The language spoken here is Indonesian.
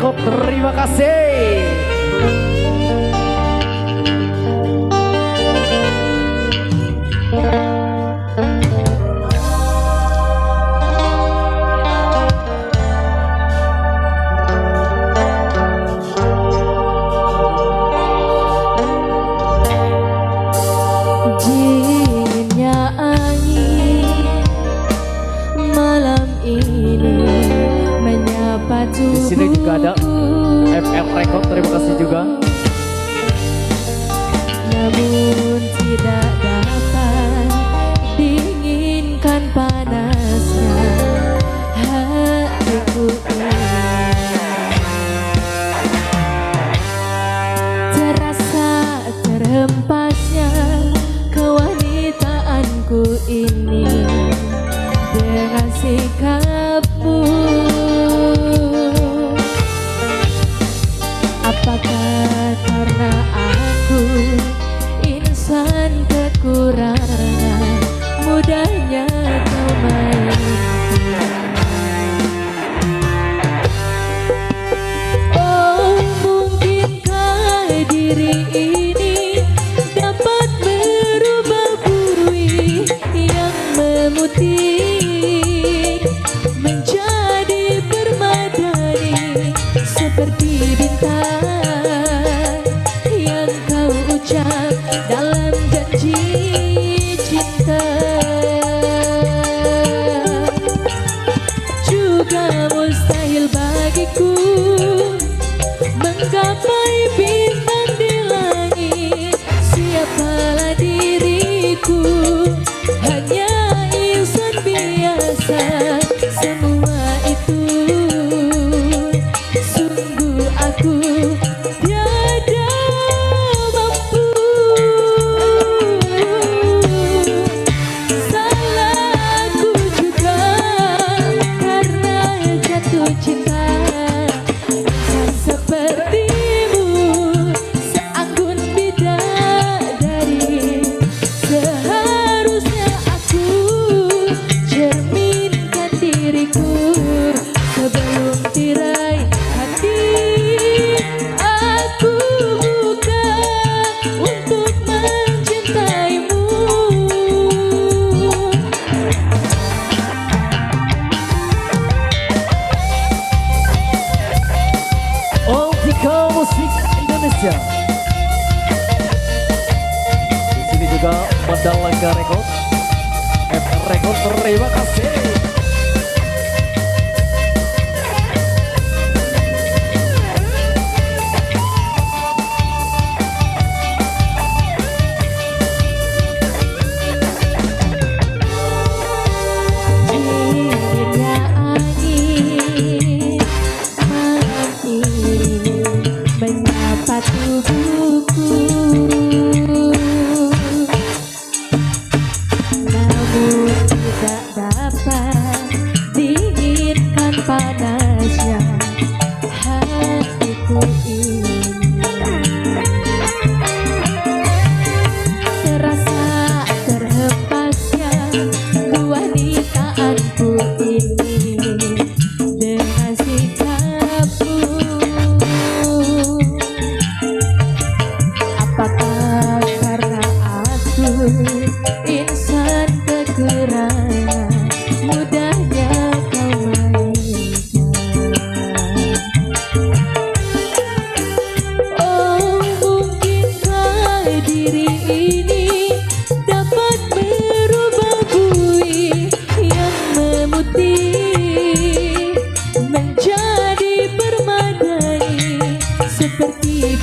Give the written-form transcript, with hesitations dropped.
Record. Terima kasih. Di sini juga ada FR Record, terima kasih juga. Namun tidak dapat dinginkan panasnya hatiku ini. Terasa terhempasnya kewanitaanku ini dengan sikapmu. Apakah karena aku insan kekurangan, mudahnya kau mainkan? Oh, mungkinkah diri ini dapat merubah bui yang memutih menjadi permadani seperti bintang yang kau ucap dalam janji cinta. Juga mustahil bagiku menggapai bintang di langit. Siapalah diriku, hanya insan biasa. Semua itu sungguh aku tiada mampu. Salahku juga karena jatuh cinta. Insan sepertimu seanggun bidadari. Seharusnya aku cerminkan diriku sebelum tirai hati aku buka untuk mencintaimu. Altika Musik Indonesia. Di sini juga Mandalika Record, FR Record. Terima kasih. Dinginnya angin malam ini menyapa tubuhku, namun tidak dapat dinginkan panasnya hatiku ini. Terasa terhempasnya kewanitaanku ini dengan sikapmu. Apakah karena aku insan kekurangan, mudahnya kau mainkan? Oh, mungkinkah diri ini dapat merubah bui yang memutih menjadi permadani seperti